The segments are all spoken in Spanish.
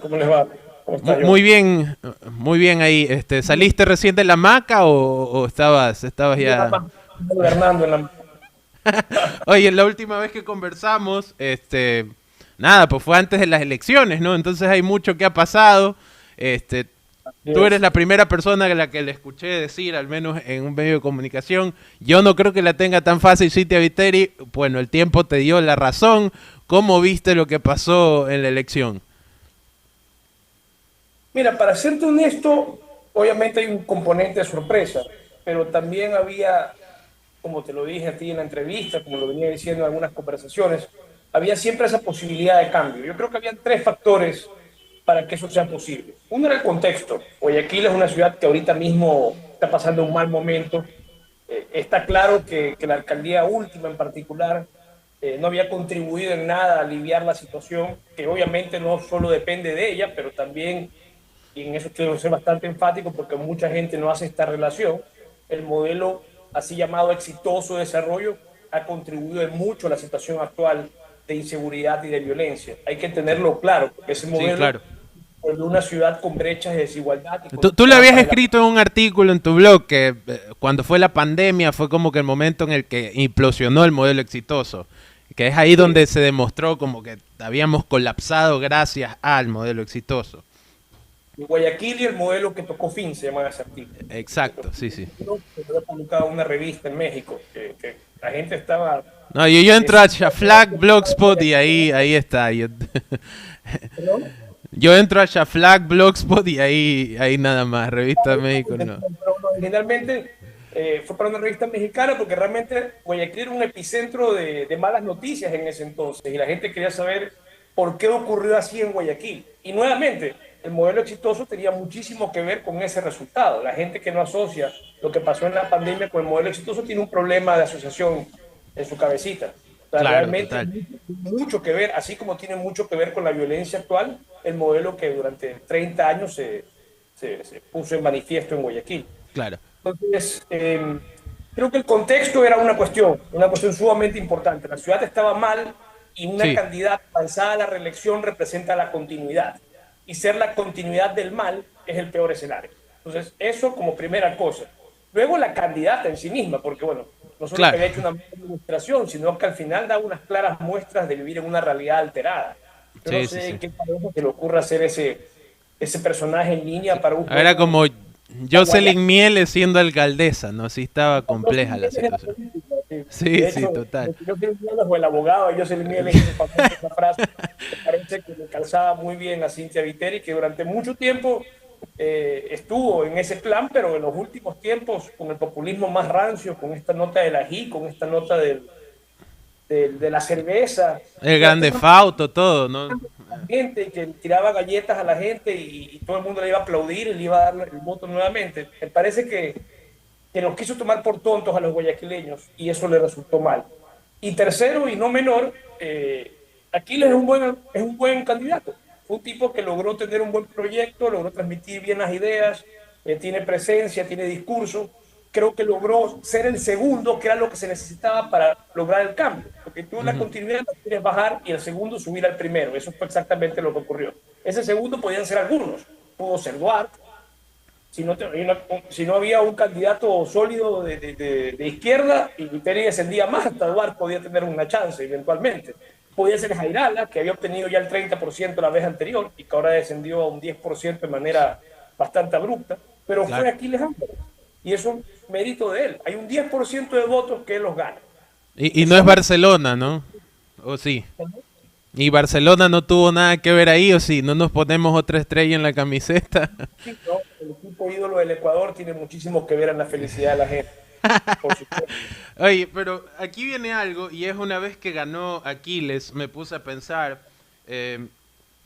¿Cómo les va? ¿Cómo está yo? Muy bien ahí. ¿Saliste recién de la hamaca o estabas Yo nada ya? más gobernando en la... Oye, la última vez que conversamos, nada, pues fue antes de las elecciones, ¿no? Entonces hay mucho que ha pasado. Este, Tú eres Yes. la primera persona a la que le escuché decir, al menos en un medio de comunicación, yo no creo que la tenga tan fácil Cintia Viteri. Bueno, el tiempo te dio la razón. ¿Cómo viste lo que pasó en la elección? Mira, para serte honesto, obviamente hay un componente de sorpresa, pero también había, como te lo dije a ti en la entrevista, como lo venía diciendo en algunas conversaciones, había siempre esa posibilidad de cambio. Yo creo que habían tres factores para que eso sea posible. Uno era el contexto. Guayaquil es una ciudad que ahorita mismo está pasando un mal momento. Está claro que la alcaldía última en particular no había contribuido en nada a aliviar la situación, que obviamente no solo depende de ella, pero también, y en eso quiero ser bastante enfático porque mucha gente no hace esta relación, el modelo así llamado exitoso de desarrollo ha contribuido en mucho a la situación actual de inseguridad y de violencia. Hay que Sí, tenerlo claro, porque ese sí, modelo claro. de una ciudad con brechas de desigualdad y con Tú le habías trampas en la... escrito en un artículo en tu blog que cuando fue la pandemia fue como que el momento en el que implosionó el modelo exitoso, que es ahí Sí, donde se demostró como que habíamos colapsado gracias al modelo exitoso. Guayaquil y el modelo que tocó fin, se llama ese artículo. Que Exacto, tocó sí, sí. que había publicado una revista en México, que la gente estaba No, yo entro a desesperada. Shaflag Blogspot y ahí está. ¿Perdón? Yo entro a Shaflag Blogspot y ahí nada más. Revista de México, no. Pero originalmente fue para una revista mexicana porque realmente Guayaquil era un epicentro de malas noticias en ese entonces y la gente quería saber por qué ocurrió así en Guayaquil. Y nuevamente, el modelo exitoso tenía muchísimo que ver con ese resultado. La gente que no asocia lo que pasó en la pandemia con el modelo exitoso tiene un problema de asociación en su cabecita. O sea, Claro, realmente total. mucho que ver, así como tiene mucho que ver con la violencia actual, el modelo que durante 30 años se puso en manifiesto en Guayaquil. Claro. Entonces, creo que el contexto era una cuestión sumamente importante. La ciudad estaba mal y una Sí, candidata avanzada a la reelección representa la continuidad. Y ser la continuidad del mal es el peor escenario. Entonces, eso como primera cosa. Luego la candidata en sí misma, porque bueno, no solo que claro. había hecho una demostración, sino que al final da unas claras muestras de vivir en una realidad alterada. Yo no Sí, sí, sé sí. en qué pareja se le ocurra hacer ese personaje en Sí. línea para un Era juego como guayaquil. Jocelyn Mieles siendo alcaldesa, ¿no? Sí estaba compleja la situación. Sí, De sí, hecho, total. yo soy Mieles o el abogado de José Mieles hizo famosa esa frase. Me parece que le calzaba muy bien a Cintia Viteri, que durante mucho tiempo estuvo en ese plan, pero en los últimos tiempos, con el populismo más rancio, con esta nota del ají, con esta nota de la cerveza, El y a grande Fauto, todo, ¿no? la gente que tiraba galletas a la gente y todo el mundo le iba a aplaudir y le iba a dar el voto nuevamente. Me parece que nos quiso tomar por tontos a los guayaquileños y eso le resultó mal. Y tercero, y no menor, Aquiles es un buen candidato. Fue un tipo que logró tener un buen proyecto, logró transmitir bien las ideas, tiene presencia, tiene discurso. Creo que logró ser el segundo, que era lo que se necesitaba para lograr el cambio. Porque tú en la Ujú. continuidad la quieres bajar y el segundo subir al primero. Eso fue exactamente lo que ocurrió. Ese segundo podían ser algunos. Pudo ser Duarte, si no había un candidato sólido de izquierda y Viteri descendía más, hasta Duarte podía tener una chance eventualmente. Podía ser Jairala, que había obtenido ya el 30% la vez anterior y que ahora descendió a un 10% de manera bastante abrupta, pero fue Claro. Aquiles Álvarez. Y eso es mérito de él. Hay un 10% de votos que él los gana. Y Y que no es son Barcelona, ¿no? ¿O sí? Y Barcelona no tuvo nada que ver ahí, ¿o sí? ¿No nos ponemos otra estrella en la camiseta? ¿no? El equipo ídolo del Ecuador tiene muchísimo que ver en la felicidad de la gente, por supuesto. Oye, pero aquí viene algo, y es una vez que ganó Aquiles, me puse a pensar eh,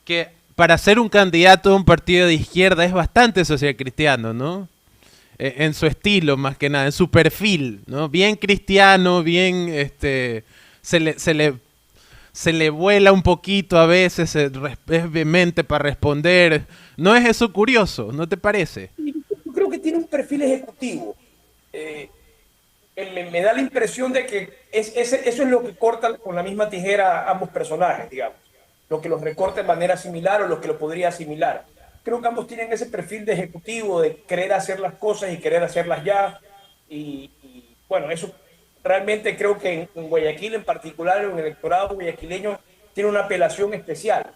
que para ser un candidato a un partido de izquierda es bastante social cristiano, ¿no? En su estilo, más que nada, en su perfil, ¿no? Bien cristiano, bien, se le, se le, se le vuela un poquito a veces, es vehemente para responder. ¿No es eso curioso? ¿No te parece? Yo creo que tiene un perfil ejecutivo. Eh, me da la impresión de que eso es lo que corta con la misma tijera a ambos personajes, digamos. lo que los recorta de manera similar o lo que lo podría asimilar. Creo que ambos tienen ese perfil de ejecutivo, de querer hacer las cosas y querer hacerlas ya. Bueno, eso realmente creo que en Guayaquil en particular, en el electorado guayaquileño, tiene una apelación especial.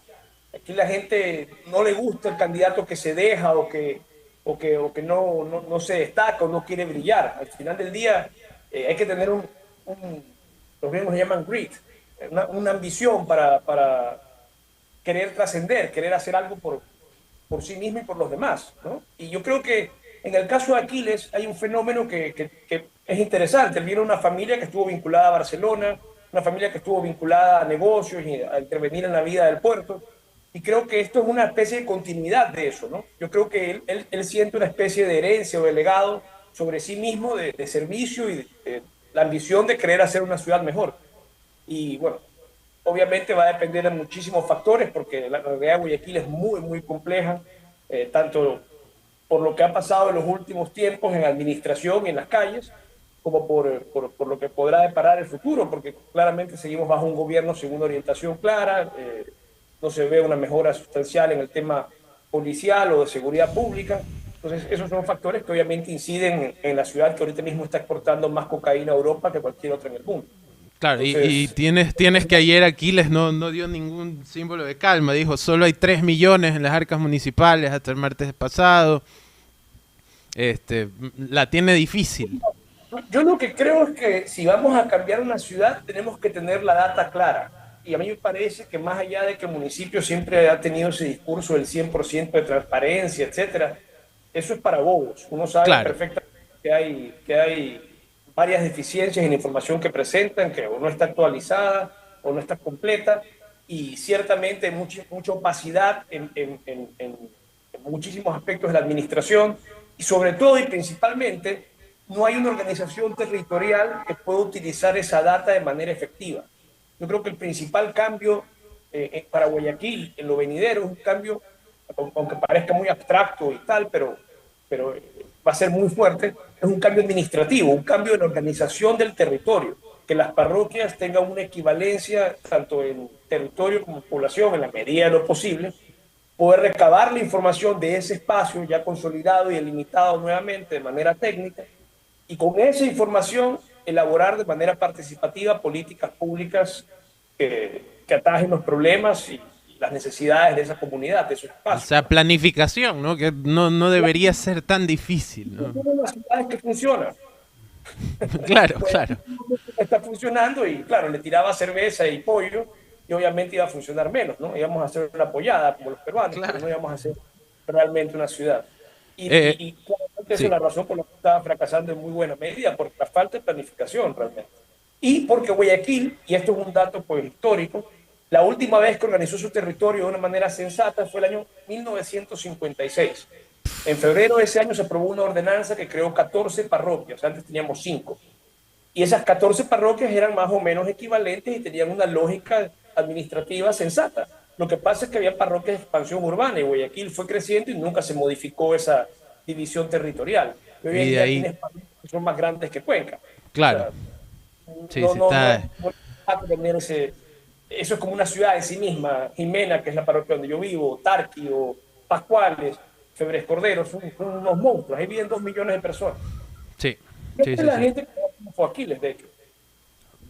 Aquí la gente no le gusta el candidato que se deja o que no se destaca o no quiere brillar. Al final del día hay que tener los mismos llaman grit, una ambición para querer trascender, querer hacer algo por sí mismo y por los demás, ¿no? Y yo creo que en el caso de Aquiles hay un fenómeno que es interesante. Él viene de una familia que estuvo vinculada a Barcelona, una familia que estuvo vinculada a negocios y a intervenir en la vida del puerto. Y creo que esto es una especie de continuidad de eso, ¿no? Yo creo que él siente una especie de herencia o de legado sobre sí mismo, de servicio y de la ambición de querer hacer una ciudad mejor. Y bueno, obviamente va a depender de muchísimos factores porque la realidad de Guayaquil es muy, muy compleja, tanto por lo que ha pasado en los últimos tiempos en administración y en las calles, como por lo que podrá deparar el futuro, porque claramente seguimos bajo un gobierno sin una orientación clara, no se ve una mejora sustancial en el tema policial o de seguridad pública. Entonces, esos son factores que obviamente inciden en la ciudad que ahorita mismo está exportando más cocaína a Europa que cualquier otra en el mundo. Claro, y Entonces, tienes que ayer Aquiles no dio ningún símbolo de calma. Dijo, solo hay 3 millones en las arcas municipales hasta el martes pasado. La tiene difícil. yo lo que creo es que si vamos a cambiar una ciudad, tenemos que tener la data clara. Y a mí me parece que más allá de que el municipio siempre ha tenido ese discurso del 100% de transparencia, etcétera, eso es para bobos. Uno sabe Claro. perfectamente que hay varias deficiencias en la información que presentan, que o no está actualizada o no está completa, y ciertamente hay mucha opacidad en muchísimos aspectos de la administración, y sobre todo y principalmente no hay una organización territorial que pueda utilizar esa data de manera efectiva. Yo creo que el principal cambio para Guayaquil en lo venidero es un cambio, aunque parezca muy abstracto y tal, pero va a ser muy fuerte, es un cambio administrativo, un cambio en la organización del territorio, que las parroquias tengan una equivalencia tanto en territorio como en población, en la medida de lo posible, poder recabar la información de ese espacio ya consolidado y delimitado nuevamente de manera técnica, y con esa información elaborar de manera participativa políticas públicas que atajen los problemas y las necesidades de esa comunidad, de su O espacio. sea, planificación, ¿no? Que no debería ser tan difícil, ¿no? Son las ciudades que funcionan. Claro, Pues claro. está funcionando y claro, le tiraba cerveza y pollo y obviamente iba a funcionar menos, ¿no? Íbamos a hacer una pollada como los peruanos, pero Claro. no íbamos a hacer realmente una ciudad. Eh, Y claramente esa es sí. la razón por la que estaba fracasando en muy buena medida, por la falta de planificación realmente. Y porque Guayaquil, y esto es un dato pues histórico, la última vez que organizó su territorio de una manera sensata fue el año 1956. En febrero de ese año se aprobó una ordenanza que creó 14 parroquias, antes teníamos 5. Y esas 14 parroquias eran más o menos equivalentes y tenían una lógica administrativa sensata. Lo que pasa es que había parroquias de expansión urbana y Guayaquil fue creciendo y nunca se modificó esa división territorial. Y hoy en Y de día ahí, tienes parroquias que son más grandes que Cuenca. O claro. sea, Sí, no, sí, no, no, está. no hay que tener eso es como una ciudad en sí misma. Jimena, que es la parroquia donde yo vivo, Tarqui o Pascuales, Febres Cordero, son unos monstruos. Ahí viven 2 millones de personas. Sí, sí, Esta es sí, la sí. gente que fue Aquiles, de hecho,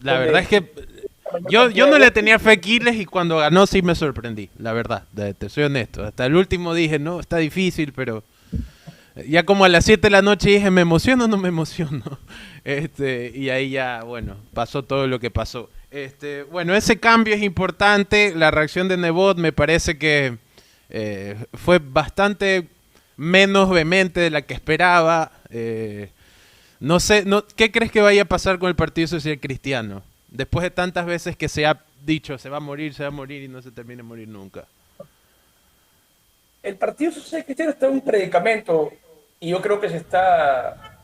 La verdad es donde que la mayor yo cantidad no de le votos. tenía fe a Aquiles y cuando ganó sí me sorprendí, la verdad, te soy honesto. Hasta el último dije, no, está difícil, pero ya como a las 7 de la noche dije, ¿me emociono o no me emociono? Y ahí ya, bueno, pasó todo lo que pasó. Bueno, ese cambio es importante. La reacción de Nebot me parece que fue bastante menos vehemente de la que esperaba. No sé, ¿qué crees que vaya a pasar con el Partido Social Cristiano? Después de tantas veces que se ha dicho, se va a morir y no se termina de morir nunca. El Partido Social Cristiano está en un predicamento y yo creo que se está,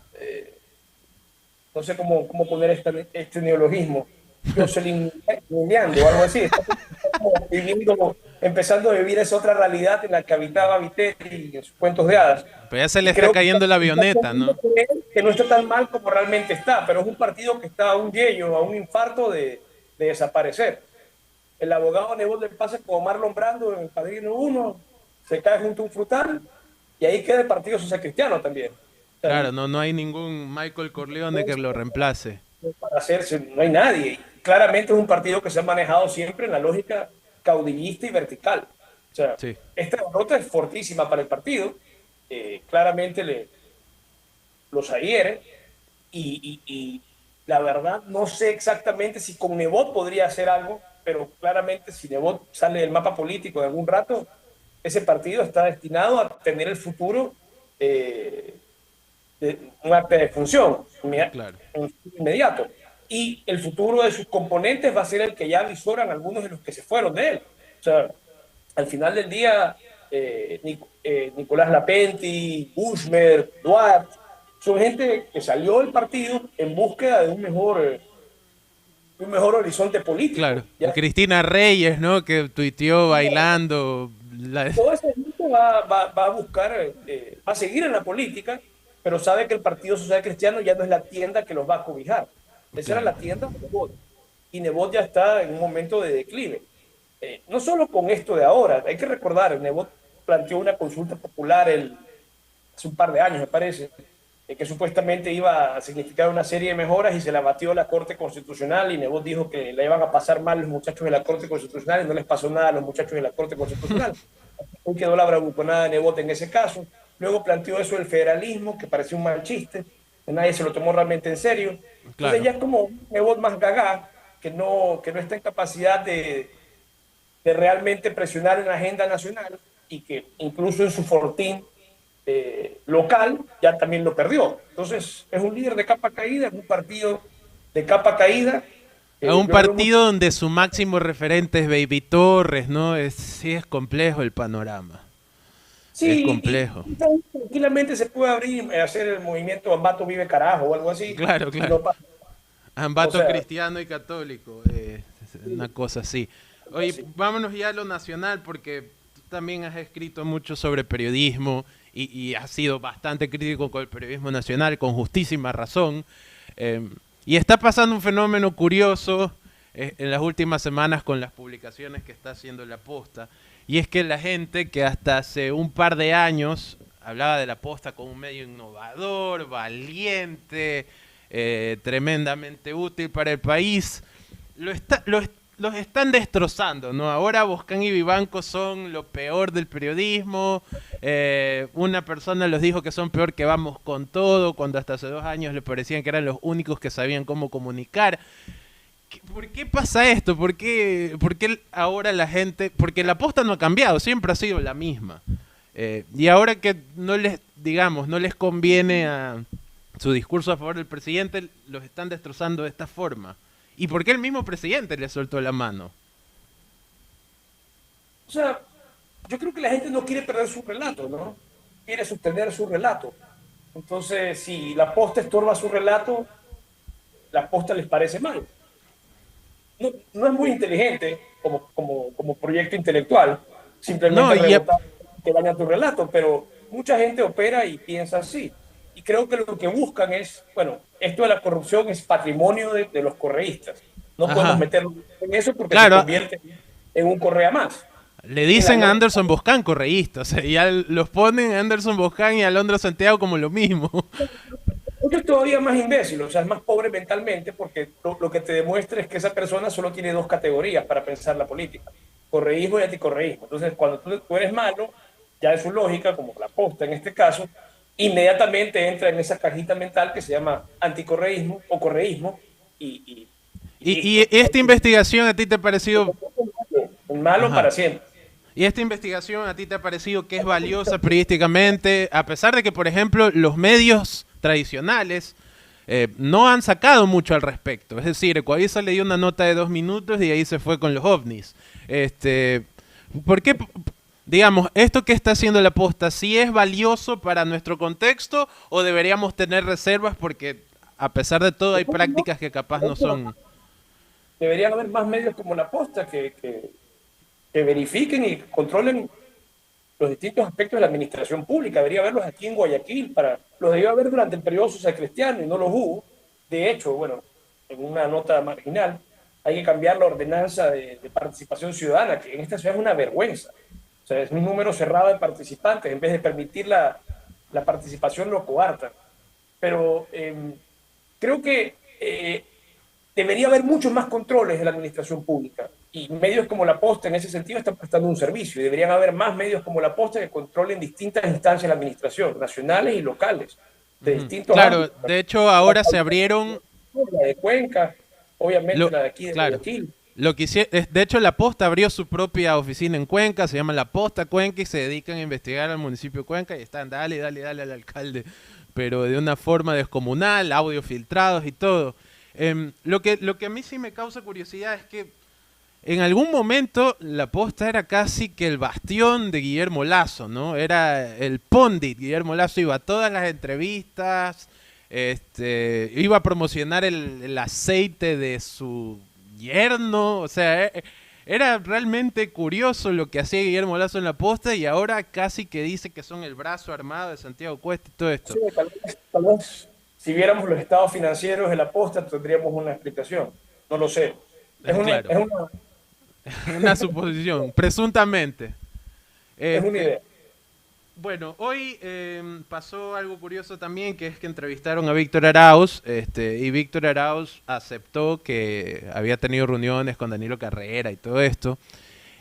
no sé cómo poner este neologismo, Joselineando o algo así. Está como empezando a vivir esa otra realidad en la que habitaba Viteri en sus cuentos de hadas. Pero ya se le Y está creo que cayendo la está avioneta, queriendo ¿no? creer que no está tan mal como realmente está, pero es un partido que está a un yello, a un infarto de desaparecer. el abogado Nebot le pasa como Marlon Brando en El Padrino 1, se cae junto a un frutal y ahí queda el Partido Social Cristiano también. O sea, Claro, no hay ningún Michael Corleone que lo reemplace. para hacerse, no hay nadie. Claramente es un partido que se ha manejado siempre en la lógica caudillista y vertical. O sea, Sí, esta derrota es fortísima para el partido. Claramente los ahiere y la verdad no sé exactamente si con Nebot podría hacer algo, pero claramente si Nebot sale del mapa político de algún rato, ese partido está destinado a tener el futuro eh, un acta de función claro. inmediato. Y el futuro de sus componentes va a ser el que ya visoran algunos de los que se fueron de él. O sea, al final del día, Nicolás Lapenti, Bushmer, Duarte, son gente que salió del partido en búsqueda de un mejor horizonte político. Claro. ¿Ya? Cristina Reyes, ¿no? Que tuiteó bailando. Toda esa gente va a buscar, va a seguir en la política, pero sabe que el Partido Social Cristiano ya no es la tienda que los va a cobijar. Esa era Claro. la tienda de Nebot. Y Nebot ya está en un momento de declive. No solo con esto de ahora, hay que recordar, Nebot planteó una consulta popular hace un par de años, me parece, que supuestamente iba a significar una serie de mejoras y se la batió la Corte Constitucional y Nebot dijo que la iban a pasar mal los muchachos de la Corte Constitucional y no les pasó nada a los muchachos de la Corte Constitucional. Hoy quedó la bravuconada de Nebot en ese caso. Luego planteó eso del federalismo, que parecía un mal chiste, que nadie se lo tomó realmente en serio. Entonces Claro. ya es como un Nebot más gagá, que no está en capacidad de realmente presionar en la agenda nacional y que incluso en su fortín local ya también lo perdió. Entonces es un líder de capa caída, es un partido de capa caída. A un Yo lo veo muy... partido donde su máximo referente es Baby Torres, ¿no? Sí, es complejo el panorama. Es Sí, complejo. y tranquilamente se puede abrir, hacer el movimiento Ambato Vive Carajo o algo así, Claro, y claro. no pasa. O Ambato sea, cristiano y católico. Una sí, cosa así. algo Oye, así. vámonos ya a lo nacional porque tú también has escrito mucho sobre periodismo y has sido bastante crítico con el periodismo nacional, con justísima razón. Eh, y está pasando un fenómeno curioso en las últimas semanas con las publicaciones que está haciendo La Posta. Y es que la gente que hasta hace un par de años hablaba de La Posta como un medio innovador, valiente, tremendamente útil para el país, los están destrozando, ¿no? Ahora Boscán y Vivanco son lo peor del periodismo. Una persona los dijo que son peor que Vamos con Todo, cuando hasta hace 2 años le parecían que eran los únicos que sabían cómo comunicar. ¿Por qué pasa esto? ¿Por qué ahora la gente...? Porque la posta no ha cambiado, siempre ha sido la misma. Y ahora que no les, digamos, no les conviene a su discurso a favor del presidente, los están destrozando de esta forma. ¿Y por qué el mismo presidente le soltó la mano? O sea, yo creo que la gente no quiere perder su relato, ¿no? Quiere sostener su relato. Entonces, si la posta estorba su relato, la posta les parece mal. No es muy inteligente como proyecto intelectual, No, simplemente rebotar que daña tu relato, pero mucha gente opera y piensa así. Y creo que lo que buscan es, bueno, esto de la corrupción es patrimonio de los correístas. No podemos ajá, meternos en eso porque se claro, convierte en un correa más. le Y en la dicen a nota, Anderson Boscan correísta, o sea, ya los ponen a Anderson Boscan y a Alondra Santiago como lo mismo. otro es todavía más imbécil, o sea, es más pobre mentalmente porque lo que te demuestra es que esa persona solo tiene dos categorías para pensar la política, correísmo y anticorreísmo. Entonces, cuando tú eres malo, ya es su lógica, como la posta en este caso, inmediatamente entra en esa cajita mental que se llama anticorreísmo o correísmo y Y listo. esta investigación a ti te ha parecido... Malo Ajá. para siempre. ¿Y esta investigación a ti te ha parecido que es valiosa periodísticamente? A pesar de que, por ejemplo, los medios tradicionales no han sacado mucho al respecto. Es decir, Ecuavisa le dio una nota de 2 minutos y ahí se fue con los ovnis. ¿Por qué, digamos, esto que está haciendo la posta, sí es valioso para nuestro contexto o deberíamos tener reservas porque a pesar de todo hay prácticas que capaz no son... Deberían haber más medios como la posta que verifiquen y controlen los distintos aspectos de la administración pública. Debería haberlos aquí en Guayaquil, los debió haber durante el periodo social cristiano y no los hubo. De hecho, bueno, en una nota marginal, hay que cambiar la ordenanza de participación ciudadana, que en esta ciudad es una vergüenza. O sea, es un número cerrado de participantes, en vez de permitir la participación lo coartan. Pero creo que debería haber muchos más controles de la administración pública y medios como La Posta en ese sentido están prestando un servicio y deberían haber más medios como La Posta que controlen distintas instancias de la administración, nacionales y locales, de Ujú. distintos Claro, ámbitos. de hecho ahora se abrieron La de Cuenca, obviamente lo, la de aquí de claro, Guayaquil. lo que de hecho La Posta abrió su propia oficina en Cuenca, se llama La Posta Cuenca y se dedican a investigar al municipio de Cuenca y están, dale, dale, dale al alcalde, pero de una forma descomunal, audio filtrados y todo. Lo que a mí sí me causa curiosidad es que en algún momento La Posta era casi que el bastión de Guillermo Lasso, ¿no? Era el pundit. Guillermo Lasso iba a todas las entrevistas, iba a promocionar el aceite de su yerno, o sea, era realmente curioso lo que hacía Guillermo Lasso en La Posta y ahora casi que dice que son el brazo armado de Santiago Cuesta y todo esto. Sí, tal vez, si viéramos los estados financieros de La Posta tendríamos una explicación. No lo sé. Claro, una suposición, presuntamente. Es una Este, idea. Bueno, hoy pasó algo curioso también, que es que entrevistaron a Víctor Arauz, y Víctor Arauz aceptó que había tenido reuniones con Danilo Carrera y todo esto.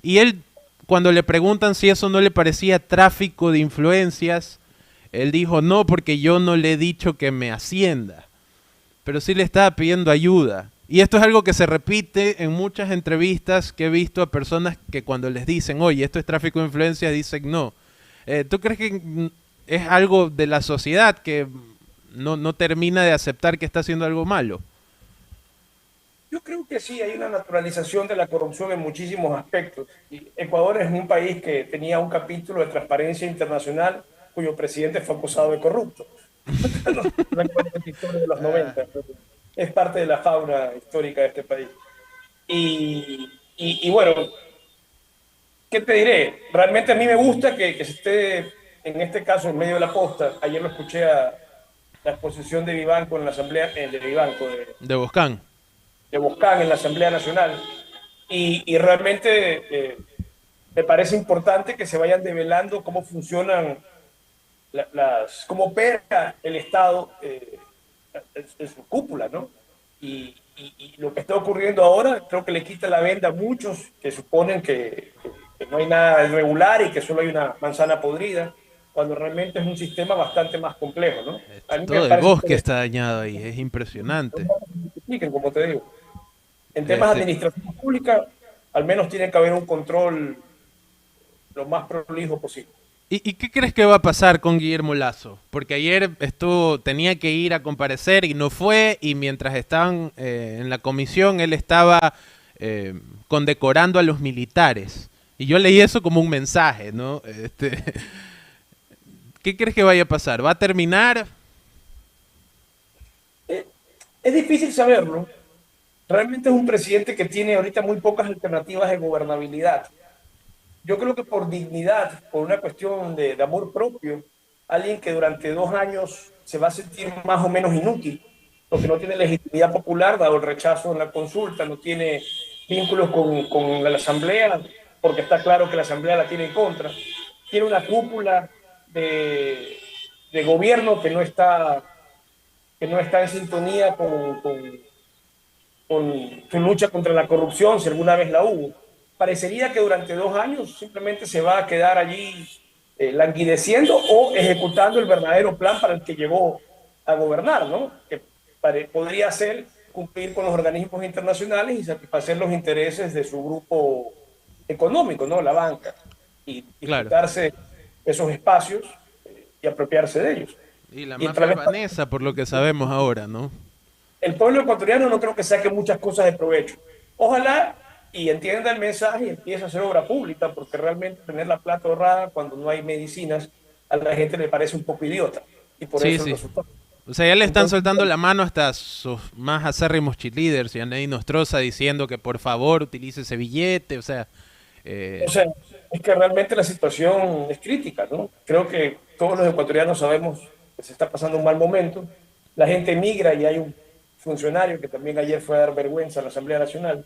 Y él, cuando le preguntan si eso no le parecía tráfico de influencias, él dijo, no, porque yo no le he dicho que me ascienda, pero sí le estaba pidiendo ayuda. Y esto es algo que se repite en muchas entrevistas que he visto a personas que cuando les dicen, oye, esto es tráfico de influencias, dicen no. ¿Tú crees que es algo de la sociedad que no termina de aceptar que está haciendo algo malo? Yo creo que sí, hay una naturalización de la corrupción en muchísimos aspectos. Y Ecuador es un país que tenía un capítulo de transparencia internacional cuyo presidente fue acusado de corrupto. No recuerdo esta historia de los Ah, 90, pero es parte de la fauna histórica de este país. Y bueno, ¿qué te diré? Realmente a mí me gusta que se esté, en este caso, en medio de la posta. Ayer lo escuché a la exposición de Vivanco en la Asamblea, de Vivanco, de Boscán. de Boscán en la Asamblea Nacional. Y realmente me parece importante que se vayan develando cómo funcionan cómo opera el Estado en su cúpula, ¿no? Y lo que está ocurriendo ahora creo que le quita la venda a muchos que suponen que no hay nada irregular y que solo hay una manzana podrida, cuando realmente es un sistema bastante más complejo, ¿no? A mí me Todo el parece bosque que está dañado ahí, es impresionante. como te digo, en temas de Este, administración pública, al menos tiene que haber un control lo más prolijo posible. ¿y qué crees que va a pasar con Guillermo Lasso? Porque ayer tenía que ir a comparecer y no fue, y mientras estaban en la comisión, él estaba condecorando a los militares. Y yo leí eso como un mensaje, ¿no? ¿Qué crees que vaya a pasar? ¿Va a terminar? Eh, es difícil saberlo. Realmente es un presidente que tiene ahorita muy pocas alternativas de gobernabilidad. Yo creo que por dignidad, por una cuestión de amor propio, alguien que durante 2 años se va a sentir más o menos inútil, porque no tiene legitimidad popular, dado el rechazo en la consulta, no tiene vínculos con la Asamblea, porque está claro que la Asamblea la tiene en contra. Tiene una cúpula de gobierno que no está en sintonía con su lucha contra la corrupción, si alguna vez la hubo. Parecería que durante 2 años simplemente se va a quedar allí languideciendo o ejecutando el verdadero plan para el que llegó a gobernar, ¿no? Que podría ser cumplir con los organismos internacionales y satisfacer los intereses de su grupo económico, ¿no? La banca, y Claro. disputarse esos espacios y apropiarse de ellos. Y la Y a mafia través albanesa, por lo que sabemos ahora, ¿no? el pueblo ecuatoriano no creo que saque muchas cosas de provecho. Ojalá y entienda el mensaje y empiece a hacer obra pública, porque realmente tener la plata ahorrada cuando no hay medicinas a la gente le parece un poco idiota. Y por Sí, eso el sí. resultado. O sea, ya le están Entonces, soltando la mano hasta sus más acérrimos cheerleaders y a Nadie Nostroza diciendo que por favor utilice ese billete, o sea, o eh, sea, es que realmente la situación es crítica, ¿no? Creo que todos los ecuatorianos sabemos que se está pasando un mal momento. La gente migra y hay un funcionario que también ayer fue a dar vergüenza a la Asamblea Nacional,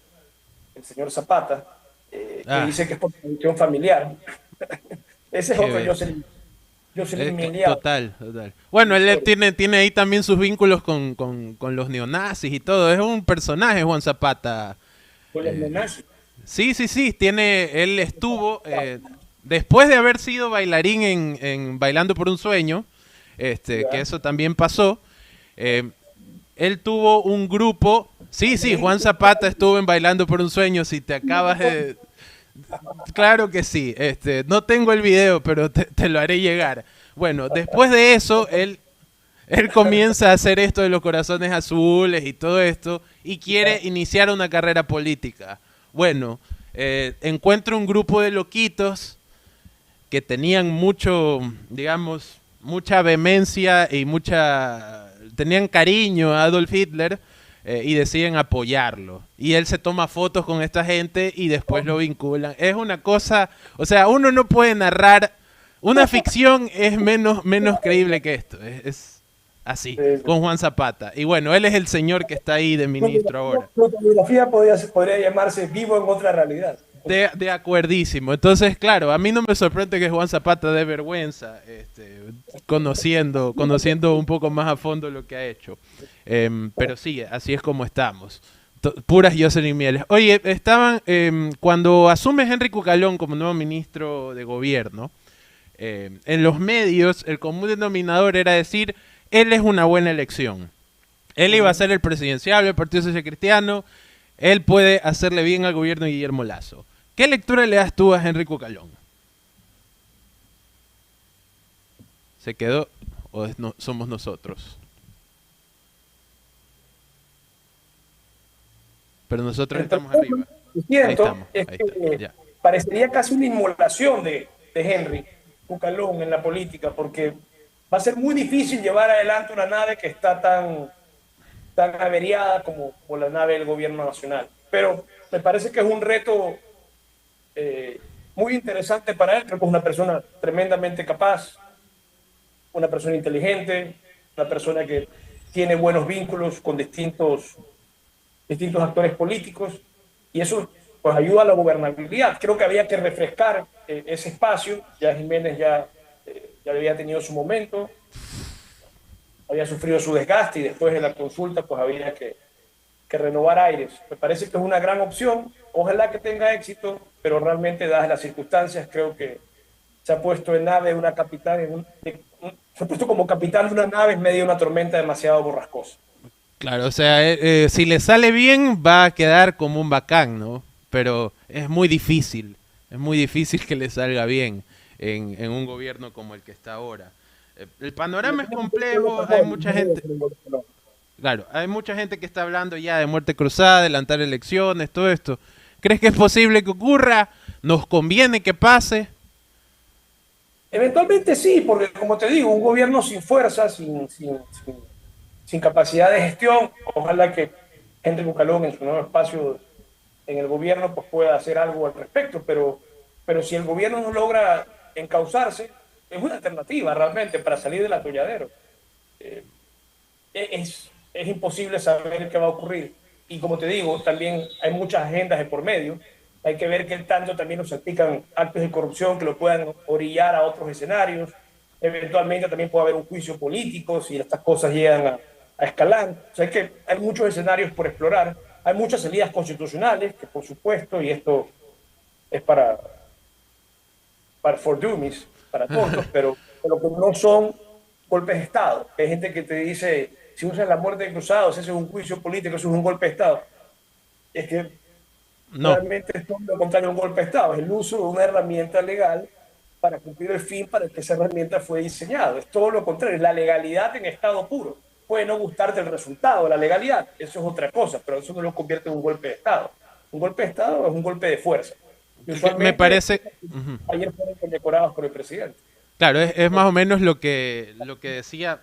el señor Zapata, que Ah, dice que es por tradición familiar. Ese es qué otro bestia. Jocelyn Miliao, Total, total. Bueno, él historia, tiene ahí también sus vínculos con los neonazis y todo. Es un personaje, Juan Zapata. con los Eh, neonazis. sí, sí, sí. Él estuvo, después de haber sido bailarín en Bailando por un Sueño, que ¿Ya? eso también pasó. eh, Él tuvo un grupo. Sí, sí, Juan Zapata estuvo en Bailando por un Sueño. Si te acabas de. Claro que sí. No tengo el video, pero te lo haré llegar. Bueno, después de eso, él comienza a hacer esto de los corazones azules y todo esto y quiere iniciar una carrera política. Bueno, encuentra un grupo de loquitos que tenían mucho, digamos, mucha vehemencia y tenían cariño a Adolf Hitler y deciden apoyarlo. Y él se toma fotos con esta gente y después lo vinculan. Es una cosa, o sea, uno no puede narrar, una ficción es menos creíble que esto. Es así, con Juan Zapata. Y bueno, él es el señor que está ahí de ministro ahora. Su autobiografía podría llamarse Vivo en otra realidad. De acuerdísimo. Entonces, claro, a mí no me sorprende que Juan Zapata dé vergüenza, conociendo un poco más a fondo lo que ha hecho. Pero sí, así es como estamos. Puras Jocelyn Mieles. Oye, cuando asume Henry Cucalón como nuevo ministro de gobierno, en los medios el común denominador era decir, él es una buena elección. Él iba a ser el presidenciable del Partido Social Cristiano, él puede hacerle bien al gobierno de Guillermo Lazo. ¿Qué lectura le das tú a Henry Cucalón? ¿Se quedó o somos nosotros? Pero nosotros Entonces, estamos arriba. lo que Ahí siento estamos, es ahí está, que ya. parecería casi una inmolación de Henry Bucalón en la política, porque va a ser muy difícil llevar adelante una nave que está tan averiada como la nave del gobierno nacional. Pero me parece que es un reto eh, muy interesante para él. Creo que es una persona tremendamente capaz, una persona inteligente, una persona que tiene buenos vínculos con distintos actores políticos y eso pues ayuda a la gobernabilidad. Creo que había que refrescar ese espacio. Ya Jiménez ya había tenido su momento, había sufrido su desgaste y después de la consulta pues había que renovar aires. Me parece que es una gran opción. Ojalá que tenga éxito, pero realmente dadas las circunstancias creo que se ha puesto en nave de una capitán, se ha puesto como capitán de una nave en medio de una tormenta demasiado borrascosa. Claro, o sea, si le sale bien va a quedar como un bacán, ¿no? Pero es muy difícil que le salga bien en un gobierno como el que está ahora. El panorama es complejo, hay mucha gente, claro, hay mucha gente que está hablando ya de muerte cruzada, adelantar elecciones, todo esto. ¿Crees que es posible que ocurra? ¿Nos conviene que pase? Eventualmente sí, porque como te digo, un gobierno sin fuerza, sin capacidad de gestión, ojalá que Henry Bucalón en su nuevo espacio en el gobierno pues pueda hacer algo al respecto, pero si el gobierno no logra encauzarse, es una alternativa realmente para salir del atolladero. Eh, es imposible saber qué va a ocurrir. Y como te digo, también hay muchas agendas de por medio. Hay que ver qué tanto también nos salpican actos de corrupción que lo puedan orillar a otros escenarios. Eventualmente también puede haber un juicio político si estas cosas llegan a escalar. O sea, es que hay muchos escenarios por explorar. Hay muchas salidas constitucionales, que por supuesto, y esto es para for dummies, para tontos, pero que no son golpes de Estado. Hay gente que te dice, si usas la muerte de cruzados, ese es un juicio político, eso es un golpe de Estado. Es que No. realmente es todo lo contrario a un golpe de Estado, es el uso de una herramienta legal para cumplir el fin para el que esa herramienta fue diseñada. Es todo lo contrario, es la legalidad en estado puro. Puede no gustarte el resultado, la legalidad, eso es otra cosa, pero eso no lo convierte en un golpe de Estado. Un golpe de Estado es un golpe de fuerza. Y Me usualmente parece... Ujú. ayer fueron condecorados por el presidente. Claro, es más o menos lo que decía,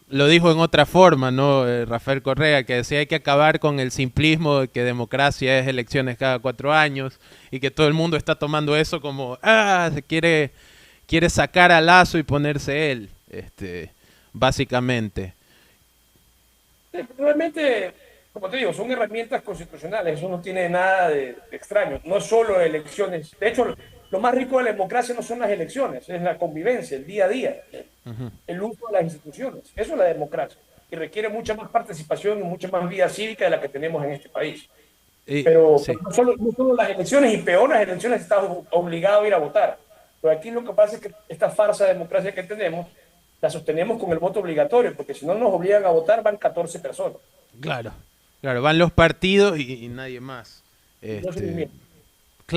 lo dijo en otra forma, ¿no? Rafael Correa, que decía hay que acabar con el simplismo de que democracia es elecciones cada 4 años y que todo el mundo está tomando eso como, quiere sacar a Lazo y ponerse él, básicamente. Realmente como te digo, son herramientas constitucionales, eso no tiene nada de extraño, no es solo elecciones. De hecho, lo más rico de la democracia no son las elecciones, es la convivencia, el día a día, Ujú. el uso de las instituciones. Eso es la democracia y requiere mucha más participación y mucha más vida cívica de la que tenemos en este país. Pero Sí, no solo las elecciones, y peor las elecciones estás obligado a ir a votar. Pero aquí lo que pasa es que esta farsa de democracia que tenemos la sostenemos con el voto obligatorio, porque si no nos obligan a votar van 14 personas. claro. Claro, van los partidos y nadie más. No se Este, ni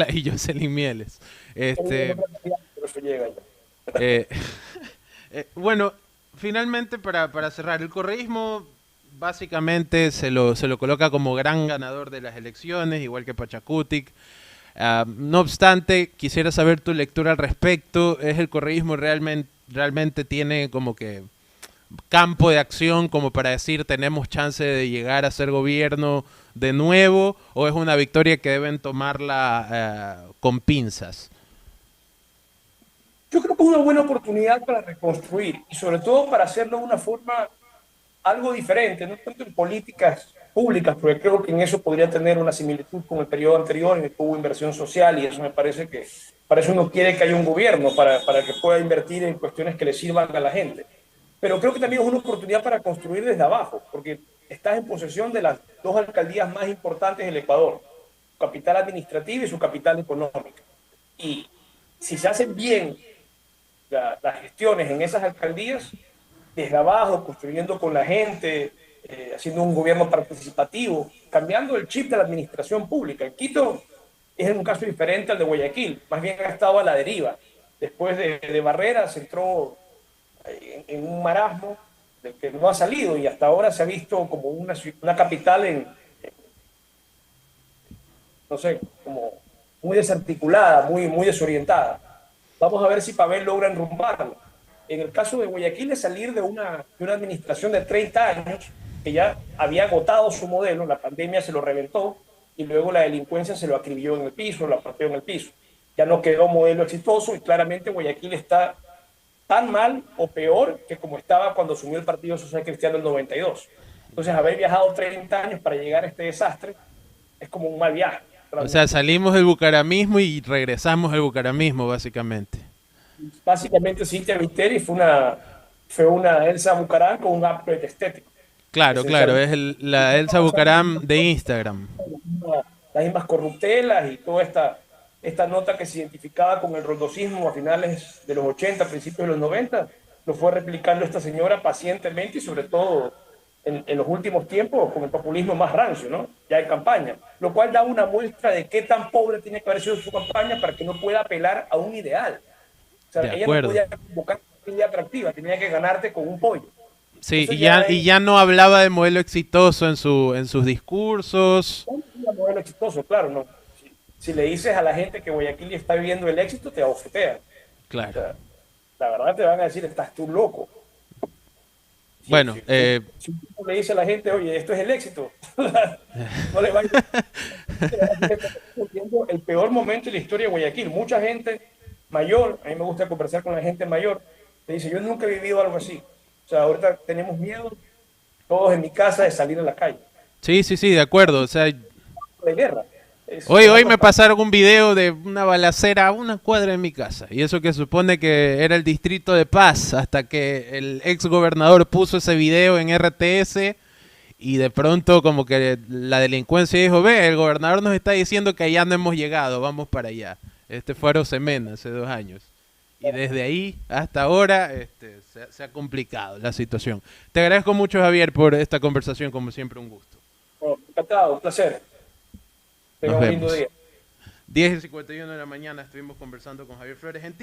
y Jocelyn Mieles. Este, pero eso llega ya. eh, bueno, finalmente para cerrar, el correísmo básicamente se lo coloca como gran ganador de las elecciones, igual que Pachacutic. No obstante, quisiera saber tu lectura al respecto. ¿Es el correísmo realmente tiene como que campo de acción como para decir tenemos chance de llegar a ser gobierno de nuevo, o es una victoria que deben tomarla con pinzas? Yo creo que es una buena oportunidad para reconstruir y sobre todo para hacerlo de una forma algo diferente, no tanto en políticas públicas, porque creo que en eso podría tener una similitud con el periodo anterior en el que hubo inversión social y eso me parece que para eso uno quiere que haya un gobierno, para que pueda invertir en cuestiones que le sirvan a la gente. Pero creo que también es una oportunidad para construir desde abajo, porque estás en posesión de las dos alcaldías más importantes del Ecuador, su capital administrativa y su capital económica. Y si se hacen bien las gestiones en esas alcaldías, desde abajo, construyendo con la gente, haciendo un gobierno participativo, cambiando el chip de la administración pública. En Quito es un caso diferente al de Guayaquil, más bien ha estado a la deriva. Después de Barreras entró en un marasmo del que no ha salido y hasta ahora se ha visto como una capital no sé, como muy desarticulada, muy desorientada. Vamos a ver si Pavel logra enrumbarlo. En el caso de Guayaquil es salir de una administración de 30 años que ya había agotado su modelo, la pandemia se lo reventó y luego la delincuencia se lo acribilló en el piso, lo pateó en el piso. Ya no quedó modelo exitoso y claramente Guayaquil está tan mal o peor que como estaba cuando asumió el Partido Social Cristiano en el 92. Entonces, haber viajado 30 años para llegar a este desastre es como un mal viaje, O sea, realmente. salimos del bucaramismo y regresamos al bucaramismo, básicamente. Básicamente, Cintia Viteri fue una Elsa Bucarán con un upgrade estético, Claro, claro, esencialmente. es Y la que está Elsa pasando Bucaram de Instagram. las mismas corruptelas y toda esta nota que se identificaba con el rondosismo a finales de los 80, principios de los 90, lo fue replicando esta señora pacientemente y sobre todo en los últimos tiempos con el populismo más rancio, ¿no? Ya en campaña, lo cual da una muestra de qué tan pobre tiene que haber sido su campaña para que no pueda apelar a un ideal. O sea, De ella no acuerdo. podía convocar una idea atractiva, tenía que ganarte con un pollo. Sí, Eso ya y es ya no hablaba de modelo exitoso en sus discursos. un modelo exitoso, claro, ¿no? Si le dices a la gente que Guayaquil está viviendo el éxito, te abofetean. O Claro. sea, la verdad te van a decir, estás tú loco. Si, Bueno, si, si uno le dice a la gente, oye, esto es el éxito, no le va a viendo el peor momento de la historia de Guayaquil. Mucha gente mayor, a mí me gusta conversar con la gente mayor, te dice, yo nunca he vivido algo así. O sea, ahorita tenemos miedo, todos en mi casa, de salir a la calle. sí, sí, sí, de acuerdo. O sea, De guerra. Es hoy algo me pasaron un video de una balacera a una cuadra de mi casa. Y eso que supone que era el distrito de Paz, hasta que el ex gobernador puso ese video en RTS y de pronto como que la delincuencia dijo, ve, el gobernador nos está diciendo que allá no hemos llegado, vamos para allá. Este fue Arosemena hace 2 años. Y desde ahí hasta ahora se ha complicado la situación. Te agradezco mucho, Javier, por esta conversación, como siempre, un gusto. encantado, un placer. Tenga Nos un lindo vemos. día. 10:51 de la mañana estuvimos conversando con Javier Flores en